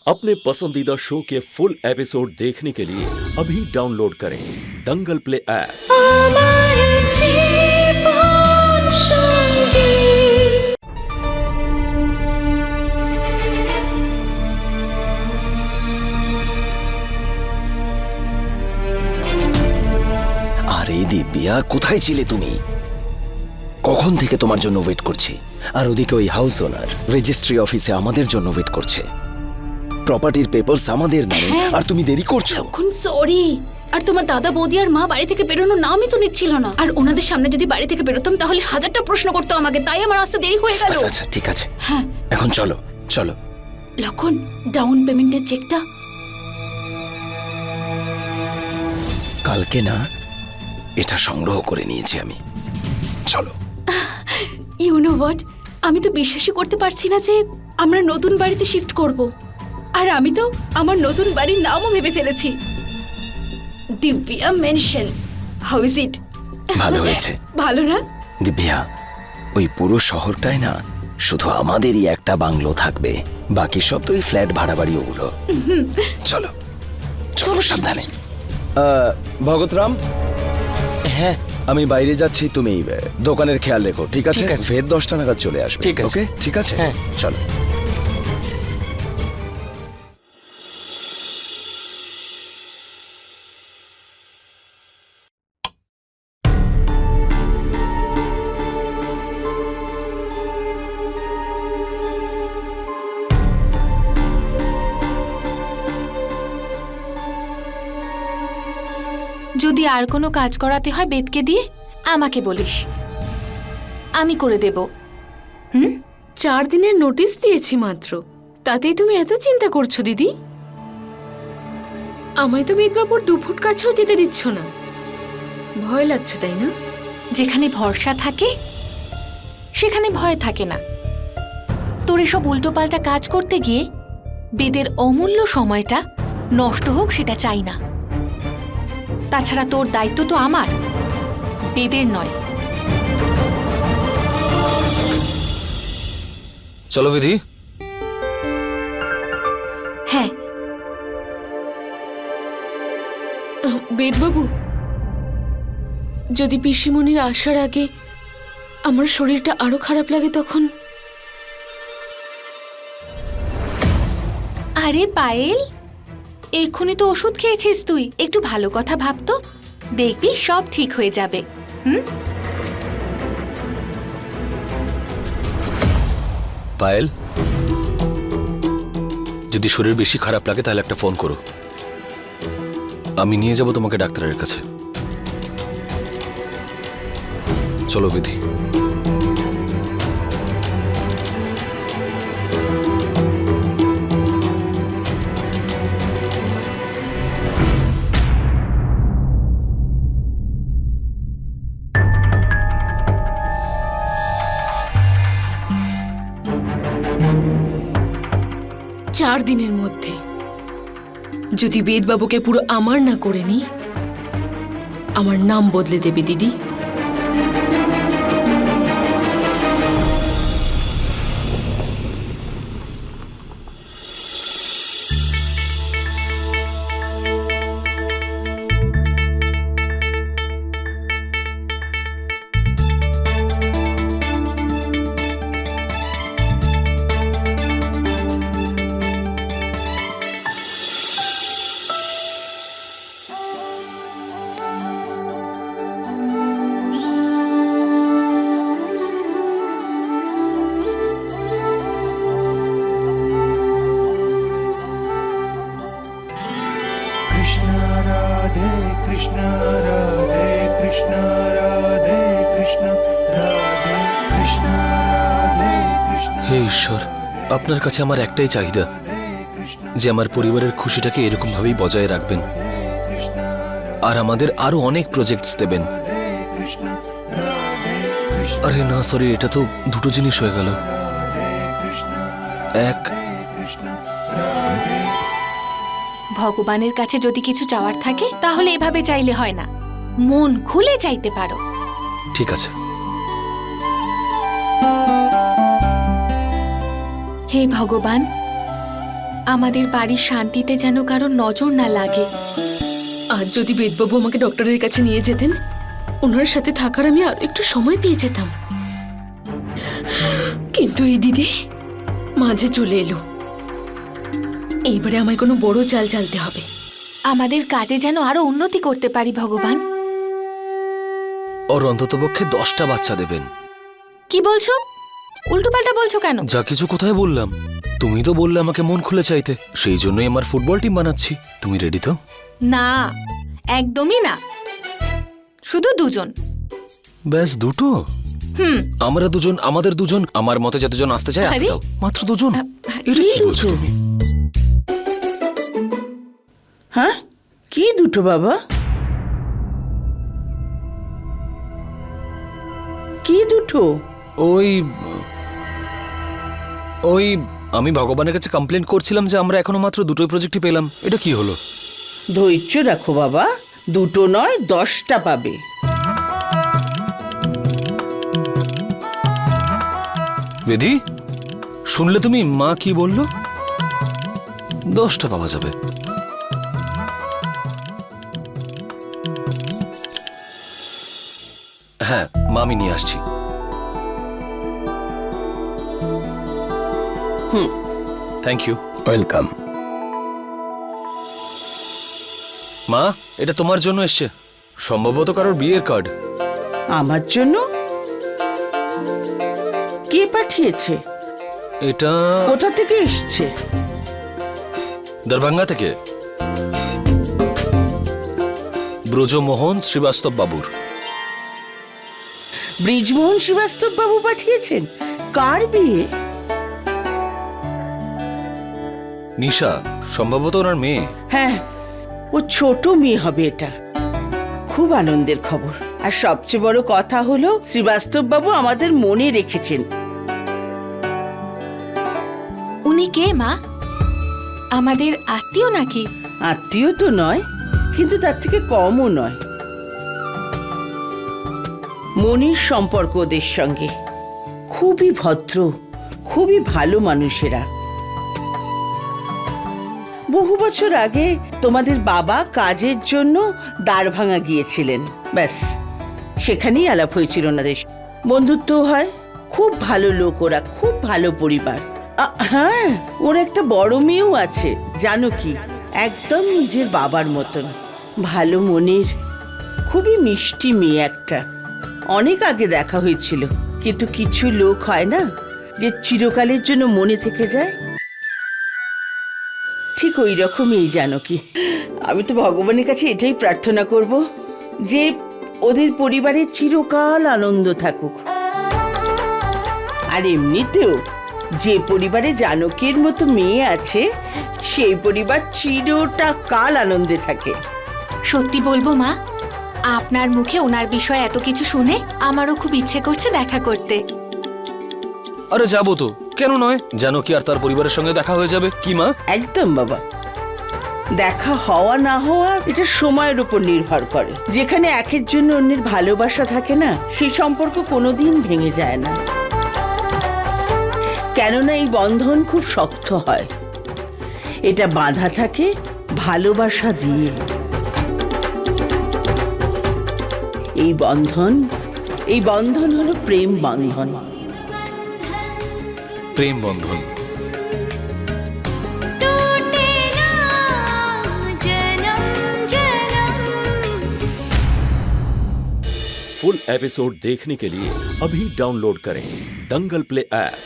अपने पसंदीदा शो के फुल एपिसोड देखने के लिए अभी डाउनलोड करें दंगल प्ले ऐप। আমার জীবন সঙ্গী আরে দিব্যা, কোথায় ছিলে তুমি? কখন থেকে তোমার জন্য ওয়েট করছি। আর ওদিকে ওই হাউস ওনার রেজিস্ট্রি অফিসে আমাদের জন্য ওয়েট করছে। প্রপার্টির পেপারস আমাদের নামে, আর তুমি দেরি করছো। এখন সরি। আর তোমার দাদা বৌদি আর মা বাড়ি থেকে বেরোনোর নামই তো নিচ্ছিল না। আর ওনাদের সামনে যদি বাড়ি থেকে বেরোতাম তাহলে হাজারটা প্রশ্ন করতো আমাকে, তাই আমার আসতে দেরি হয়ে গেল। আচ্ছা ঠিক আছে, হ্যাঁ এখন চলো চলো। লক্ষণ, ডাউন পেমেন্টের চেকটা কালকে না এটা সংগ্রহ করে নিয়েছি আমি। চলো। ইউ নো হোয়াট, আমি তো বিশ্বাসই করতে পারছি না যে আমরা নতুন বাড়িতে শিফট করব। আর আমি তো আমার নতুন বাড়ির নামও ভেবে ফেলেছি, Divya mention. How is it? ভালো হয়েছে। ভালো না? দিব্যা, ওই পুরো শহরটায় না শুধু আমাদেরই একটা বাংলো থাকবে, বাকি সব তো ওই ফ্ল্যাট ভাড়া বাড়ি ওগুলো। চলো চলো সাবধানে। ভগতরাম, হ্যাঁ আমি বাইরে যাচ্ছি, তুমি দোকানের খেয়াল রেখো, ঠিক আছে? ফের 10টা নাগাদ চলে আসবে। ঠিক আছে। ওকে, ঠিক আছে, হ্যাঁ চলো। যদি আর কোনো কাজ করাতে হয় বেদকে দিয়ে আমাকে বলিস, আমি করে দেব। 4 দিনের নোটিশ দিয়েছি মাত্র, তাতেই তুমি এত চিন্তা করছো দিদি? আমায় তো বেদবাবুর 2 ফুট কাছেও যেতে দিচ্ছ না। ভয় লাগছে তাই না? যেখানে ভরসা থাকে সেখানে ভয় থাকে না। তোর এসব উল্টোপাল্টা কাজ করতে গিয়ে বেদের অমূল্য সময়টা নষ্ট হোক সেটা চাই না। তাছাড়া তোর দায়িত্ব তো আমার, বেদের নয়। চলো বিধি। হ্যাঁ বেদবাবু, যদি পিসিমণির আসার আগে আমার শরীরটা আরো খারাপ লাগে তখন? আরে পায়েল, এক্ষুনি তো ওষুধ খেয়েছিস তুই, একটু ভালো কথা ভাবতো, দেখবি সব ঠিক হয়ে যাবে। পায়েল, যদি শরীর বেশি খারাপ লাগে তাহলে একটা ফোন করো, আমি নিয়ে যাব তোমাকে ডাক্তারের কাছে। চলো বিধি। চার দিনের মধ্যে যদি বেদবাবুকে পুরো আমার না করে নি, আমার নাম বদলে দেবে দিদি। হে ঈশ্বর, আপনার কাছে আমার একটাই চাহিদা যে আমার পরিবারের খুশিটাকে এরকম ভাবেই বজায় রাখবেন, আর আমাদের আরো অনেক প্রজেক্টস দেবেন। আরে না সরি, এটা তো দুটো জিনিস হয়ে গেল। এক, ভগবানের কাছে যদি কিছু চাওয়ার থাকে তাহলে এভাবে চাইলে হয় না, মন খুলে চাইতে পারো। ঠিক আছে। হে ভগবান, আমাদের বাড়ির শান্তিতে যেন কারোর নজর না লাগে। আজ যদি বেদবাবু আমাকে ডক্টরের কাছে নিয়ে যেতেন, ওনার সাথে থাকার আমি আর একটু সময় পেয়ে যেতাম। কিন্তু এই দিদি মাঝে চলে এলো। এইবারে আমায় কোনো বড় চাল চালতে হবে। আমাদের কাজে যেন আরো উন্নতি করতে পারি ভগবান। ওর অন্ততপক্ষে 10টা বাচ্চা দেবেন। কি বলছো? উল্টোপাল্টা বলছো কেন? যা কিছু কোথায় বললাম? তুমি তো বললে আমাকে মন খুলে চাইতে, সেই জন্যই আমার ফুটবল টিম বানাচ্ছি। তুমি রেডি তো? না, একদমই না। শুধু দুজন। ব্যাস দুটো? আমরা দুজন, আমাদের দুজন, আমার মতে যতজন আসতে চায় আসতে আরে? দাও। মাত্র দুজন? এটা কি কি বলছো তুমি? হ্যাঁ, কি দুটো বাবা? কি দুটো? ওই ওই আমি ভগবানের কাছে কমপ্লেন করছিলাম যে আমরা এখনো মাত্র দুটোই প্রজেক্টই পেলাম। এটা কি হলো? ধৈর্য রাখো বাবা, দুটো নয় 10টা পাবে। বেদি, শুনলে তুমি মা কি বললো? 10টা পাওয়া যাবে। হ্যাঁ মা, আমি নিয়ে আসছি। Thank you. ওয়েলকাম। মা, এটা তোমার জন্য এসছে, সম্ভবত কারোর বিয়ের কার্ড। আমার জন্য? কে পাঠিয়েছে? এটা কোথা থেকে এসছে? দরভঙ্গা থেকে, ব্রজমোহন শ্রীবাস্তব বাবুর। ব্রিজমোহন শ্রীবাস্তব বাবু পাঠিয়েছেন? কার বিয়ে? নিশা, সম্ভবত ওনার মেয়ে। হ্যাঁ, ও ছোট মেয়ে হবে এটা। খুব আনন্দের খবর। আর সবচেয়ে বড় কথা হলো শ্রীবাস্তব বাবু আমাদের মনে রেখেছেন। উনি কে মা? আমাদের আত্মীয় নাকি? আত্মীয় তো নয়, কিন্তু তার থেকে কমও নয়। মনির সম্পর্ক ওদের সঙ্গে। খুবই ভদ্র, খুবই ভালো মানুষেরা। বহু বছর আগে তোমাদের বাবা কাজের জন্য দারভাঙা গিয়েছিলেন, ব্যাস সেখানেই আলাপ হয়েছিল ওনাদের। বন্ধুত্ব হয়। খুব ভালো লোক ওরা, খুব ভালো পরিবার। হ্যাঁ, ওর একটা বড় মেয়েও আছে, জানো কি, একদম নিজের বাবার মতন। ভালো মনের, খুবই মিষ্টি মেয়ে একটা। অনেক আগে দেখা হয়েছিল, কিন্তু কিছু লোক হয় না যে চিরকালের জন্য মনে থেকে যায়, ঠিক ওই রকমই জানো কি। আমি তো ভগবানের কাছে এটাই প্রার্থনা করব যে ওদের পরিবারে চিরকাল আনন্দ থাকুক। আর এমনিতেও যে পরিবারে জানকীর মতো মেয়ে আছে, সেই পরিবার চিরটা কাল আনন্দে থাকে। সত্যি বলবো মা, আপনার মুখে ওনার বিষয়ে এত কিছু শুনে আমারও খুব ইচ্ছে করছে দেখা করতে। আরে যাবো তো, কেন নয়? জানো কি আর তার পরিবারের সঙ্গে দেখা হয়ে যাবে, কি মা? একদম বাবা। দেখা হওয়া না হওয়া এটা সময়ের উপর নির্ভর করে। যেখানে একের জন্য অন্যের ভালোবাসা থাকে না, সেই সম্পর্ক কোনোদিন ভেঙে যায় না। কেননা এই বন্ধন খুব শক্ত হয়। এটা বাঁধা থাকে ভালোবাসা দিয়ে। এই বন্ধন হলো প্রেম বন্ধন। প্রেম বন্ধন। फुल एपिसोड देखने के लिए अभी डाउनलोड करें दंगल प्ले ऐप।